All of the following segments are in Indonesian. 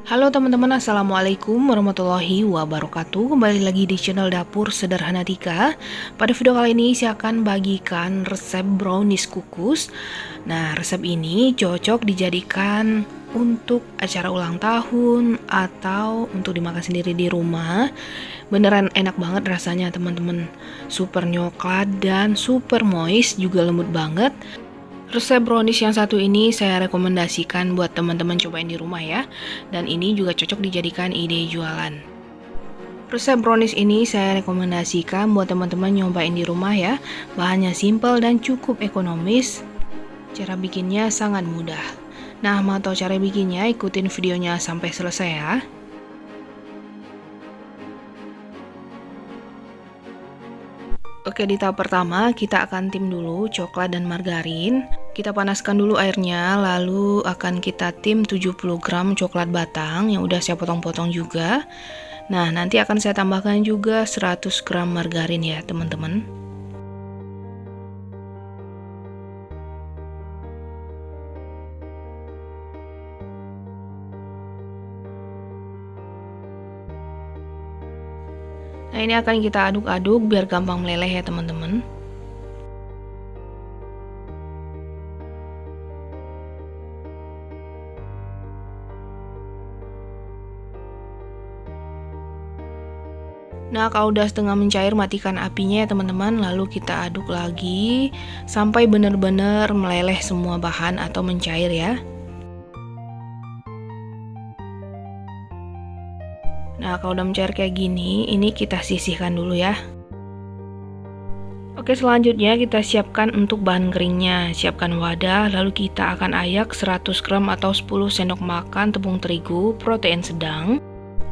Halo teman-teman, Assalamualaikum warahmatullahi wabarakatuh. Kembali lagi di channel Dapur Sederhana Tika. Pada video kali ini saya akan bagikan resep brownies kukus. Nah, resep ini cocok dijadikan untuk acara ulang tahun atau untuk dimakan sendiri di rumah. Beneran enak banget rasanya teman-teman. Super nyoklat dan super moist, juga lembut banget. Resep brownies yang satu ini saya rekomendasikan buat teman-teman cobain di rumah ya. Dan ini juga cocok dijadikan ide jualan. Resep brownies ini saya rekomendasikan buat teman-teman nyobain di rumah ya. Bahannya simple dan cukup ekonomis. Cara bikinnya sangat mudah. Nah, mau tahu cara bikinnya? Ikutin videonya sampai selesai ya. Oke, di tahap pertama kita akan tim dulu coklat dan margarin. Kita panaskan dulu airnya, lalu akan kita tim 70 gram coklat batang yang udah saya potong-potong juga. Nah, nanti akan saya tambahkan juga 100 gram margarin ya teman-teman. Nah, ini akan kita aduk-aduk biar gampang meleleh ya teman-teman. Nah, kalau udah setengah mencair, matikan apinya ya teman-teman. Lalu kita aduk lagi sampai benar-benar meleleh semua bahan atau mencair ya. Nah, kalau udah mencair kayak gini, ini kita sisihkan dulu ya. Oke, selanjutnya kita siapkan untuk bahan keringnya. Siapkan wadah, lalu kita akan ayak 100 gram atau 10 sendok makan tepung terigu protein sedang.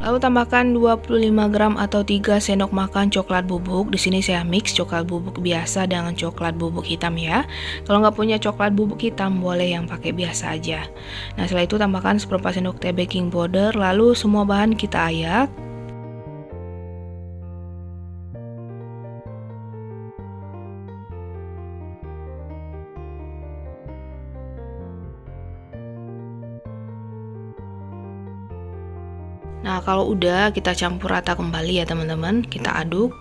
Lalu tambahkan 25 gram atau 3 sendok makan coklat bubuk. Di sini saya mix coklat bubuk biasa dengan coklat bubuk hitam ya. Kalau nggak punya coklat bubuk hitam, boleh yang pakai biasa aja. Nah, setelah itu tambahkan seperempat sendok teh baking powder. Lalu semua bahan kita ayak. Nah, kalau udah kita campur rata kembali ya teman-teman, kita aduk.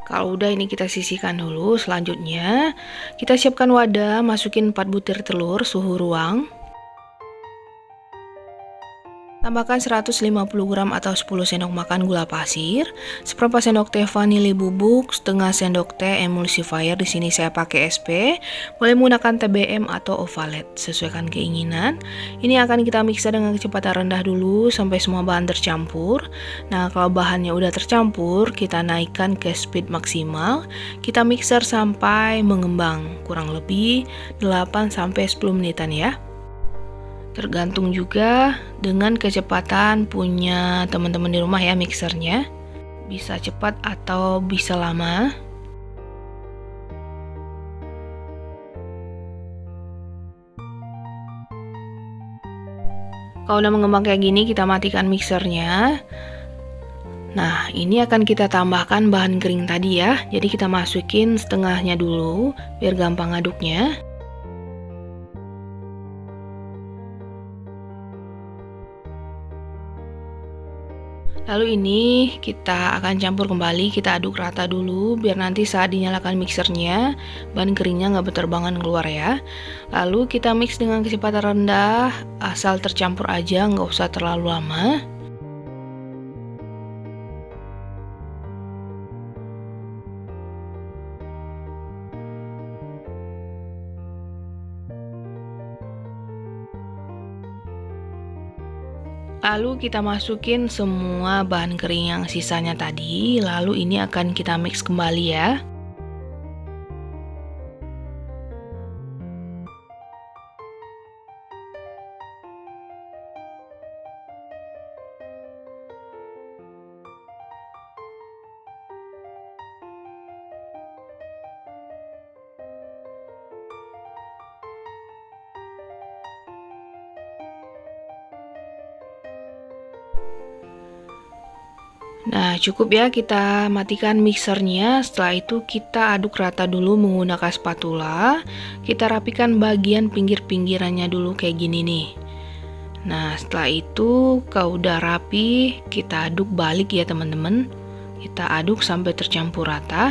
Kalau udah ini kita sisihkan dulu. Selanjutnya, kita siapkan wadah, masukin 4 butir telur suhu ruang. Tambahkan 150 gram atau 10 sendok makan gula pasir, seperempat sendok teh vanili bubuk, setengah sendok teh emulsifier. Di sini saya pakai SP. Boleh menggunakan TBM atau Ovalet, sesuaikan keinginan. Ini akan kita mixer dengan kecepatan rendah dulu sampai semua bahan tercampur. Nah, kalau bahannya udah tercampur, kita naikkan ke speed maksimal. Kita mixer sampai mengembang, kurang lebih 8 sampai 10 menitan ya. Tergantung juga dengan kecepatan punya teman-teman di rumah ya mixernya. Bisa cepat atau bisa lama. Kalau udah mengembang kayak gini, kita matikan mixernya. Nah, ini akan kita tambahkan bahan kering tadi ya. Jadi kita masukin setengahnya dulu biar gampang aduknya. Lalu ini kita akan campur kembali, kita aduk rata dulu biar nanti saat dinyalakan mixernya bahan keringnya nggak berterbangan keluar ya. Lalu kita mix dengan kecepatan rendah, asal tercampur aja, nggak usah terlalu lama. Lalu kita masukin semua bahan kering yang sisanya tadi. Lalu ini akan kita mix kembali ya. Nah, cukup ya kita matikan mixernya. Setelah itu kita aduk rata dulu menggunakan spatula. Kita rapikan bagian pinggir-pinggirannya dulu kayak gini nih. Nah, setelah itu kalau udah rapi, kita aduk balik ya teman-teman. Kita aduk sampai tercampur rata.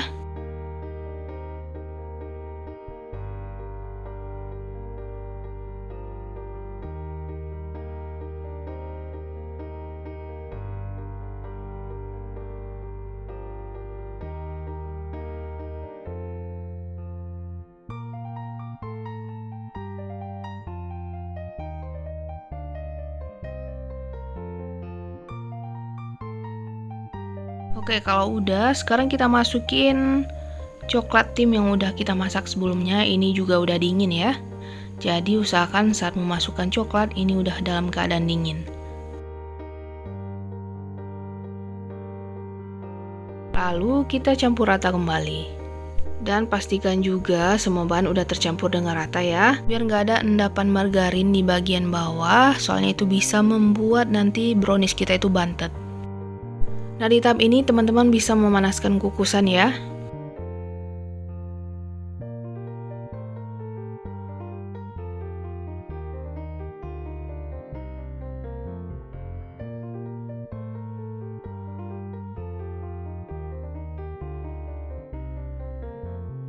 Oke, kalau udah, sekarang kita masukin coklat tim yang udah kita masak sebelumnya. Ini juga udah dingin ya. Jadi usahakan saat memasukkan coklat ini udah dalam keadaan dingin. Lalu kita campur rata kembali. Dan pastikan juga semua bahan udah tercampur dengan rata ya, biar nggak ada endapan margarin di bagian bawah, soalnya itu bisa membuat nanti brownies kita itu bantet. Nah, di tahap ini teman-teman bisa memanaskan kukusan ya.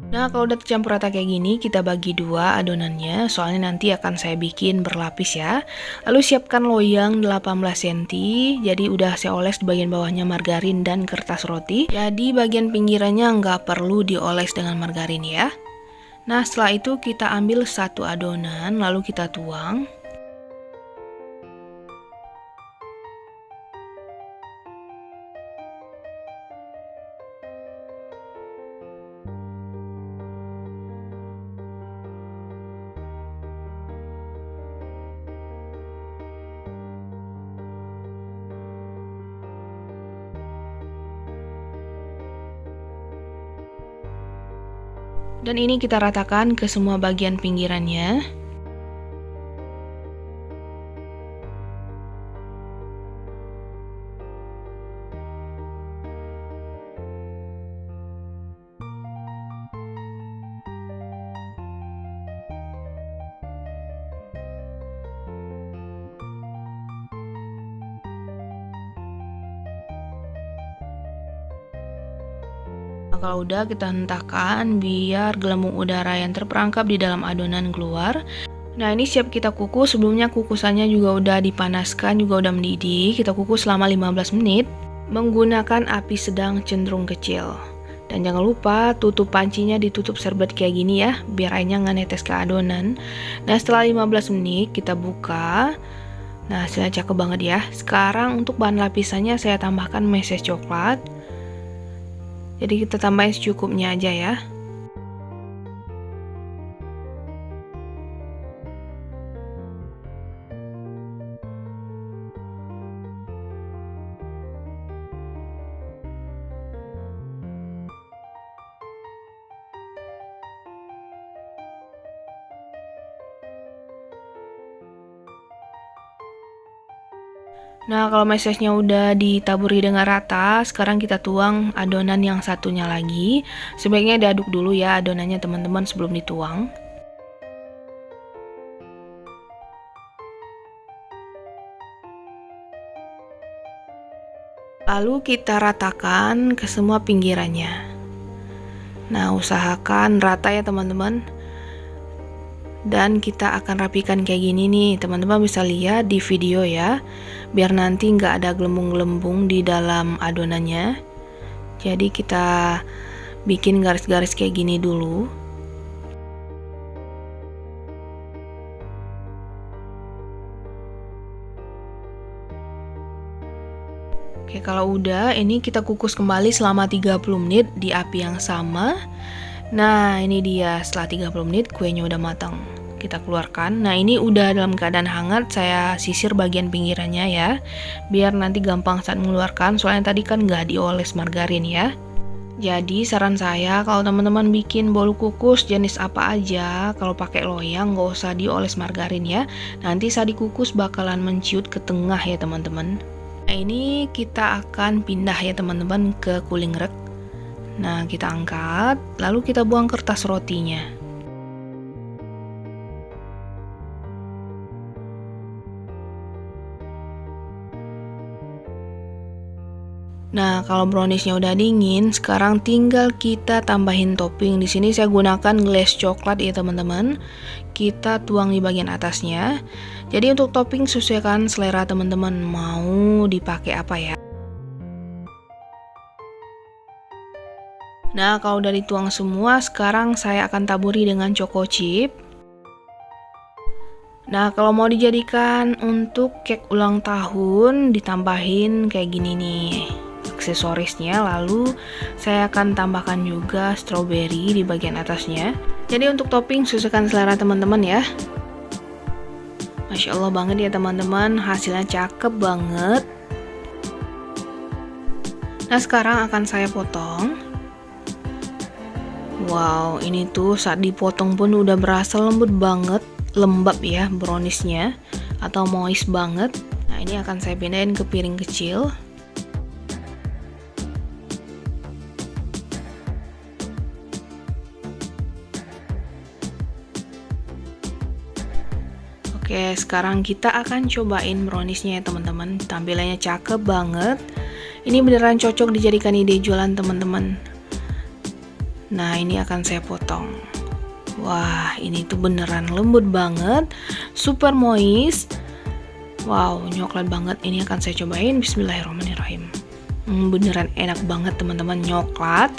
Nah, kalau udah tercampur rata kayak gini, kita bagi dua adonannya, soalnya nanti akan saya bikin berlapis ya. Lalu siapkan loyang 18 cm, jadi udah saya oles di bagian bawahnya margarin dan kertas roti. Jadi bagian pinggirannya nggak perlu dioles dengan margarin ya. Nah, setelah itu kita ambil satu adonan, lalu kita tuang. Dan ini kita ratakan ke semua bagian pinggirannya. Nah, kalau udah kita hentakan biar gelembung udara yang terperangkap di dalam adonan keluar. Nah, ini siap kita kukus. Sebelumnya kukusannya juga udah dipanaskan, juga udah mendidih. Kita kukus selama 15 menit menggunakan api sedang cenderung kecil. Dan jangan lupa tutup pancinya ditutup serbet kayak gini ya, biar airnya nggak netes ke adonan. Nah, setelah 15 menit kita buka. Nah, hasilnya cakep banget ya. Sekarang untuk bahan lapisannya saya tambahkan meses coklat. Jadi kita tambahin secukupnya aja ya. Nah, kalau mesesnya udah ditaburi dengan rata, sekarang kita tuang adonan yang satunya lagi. Sebaiknya diaduk dulu ya adonannya teman-teman sebelum dituang. Lalu kita ratakan ke semua pinggirannya. Nah, usahakan rata ya teman-teman. Dan kita akan rapikan kayak gini nih, teman-teman bisa lihat di video ya, biar nanti nggak ada gelembung-gelembung di dalam adonannya. Jadi kita bikin garis-garis kayak gini dulu. Oke, kalau udah ini kita kukus kembali selama 30 menit di api yang sama. Nah, ini dia setelah 30 menit kuenya udah matang. Kita keluarkan. Nah, ini udah dalam keadaan hangat, saya sisir bagian pinggirannya ya, biar nanti gampang saat mengeluarkan, soalnya tadi kan nggak dioles margarin ya. Jadi saran saya kalau teman-teman bikin bolu kukus jenis apa aja, kalau pakai loyang nggak usah dioles margarin ya, nanti saat dikukus bakalan menciut ke tengah ya teman-teman. Nah, ini kita akan pindah ya teman-teman ke cooling rack. Nah, kita angkat, lalu kita buang kertas rotinya. Nah, kalau browniesnya udah dingin, sekarang tinggal kita tambahin topping. Di sini saya gunakan glaze coklat ya teman-teman. Kita tuang di bagian atasnya. Jadi untuk topping sesuaikan selera teman-teman, mau dipakai apa ya. Nah, kalau udah dituang semua, sekarang saya akan taburi dengan choco chip. Nah, kalau mau dijadikan untuk cake ulang tahun, ditambahin kayak gini nih aksesorisnya. Lalu saya akan tambahkan juga strawberry di bagian atasnya. Jadi untuk topping sesuaikan selera teman-teman ya. Masya Allah banget ya teman-teman, hasilnya cakep banget. Nah, sekarang akan saya potong. Wow, ini tuh saat dipotong pun udah berasa lembut banget, lembab ya browniesnya, atau moist banget. Nah, ini akan saya pindahin ke piring kecil. Oke, sekarang kita akan cobain browniesnya ya teman-teman. Tampilannya cakep banget. Ini beneran cocok dijadikan ide jualan teman-teman. Nah, ini akan saya potong. Wah, ini tuh beneran lembut banget, super moist. Wow, nyoklat banget. Ini akan saya cobain. Bismillahirrahmanirrahim. Beneran enak banget teman-teman, nyoklat.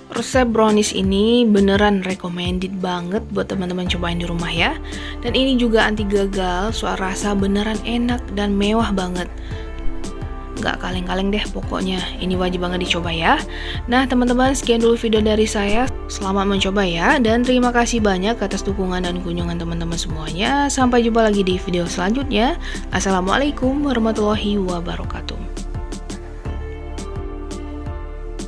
Resep brownies ini beneran recommended banget buat teman-teman cobain di rumah ya. Dan ini juga anti gagal, soal rasa beneran enak dan mewah banget. Nggak kaleng-kaleng deh pokoknya, ini wajib banget dicoba ya. Nah teman-teman, sekian dulu video dari saya. Selamat mencoba ya, dan terima kasih banyak atas dukungan dan kunjungan teman-teman semuanya. Sampai jumpa lagi di video selanjutnya. Assalamualaikum warahmatullahi wabarakatuh.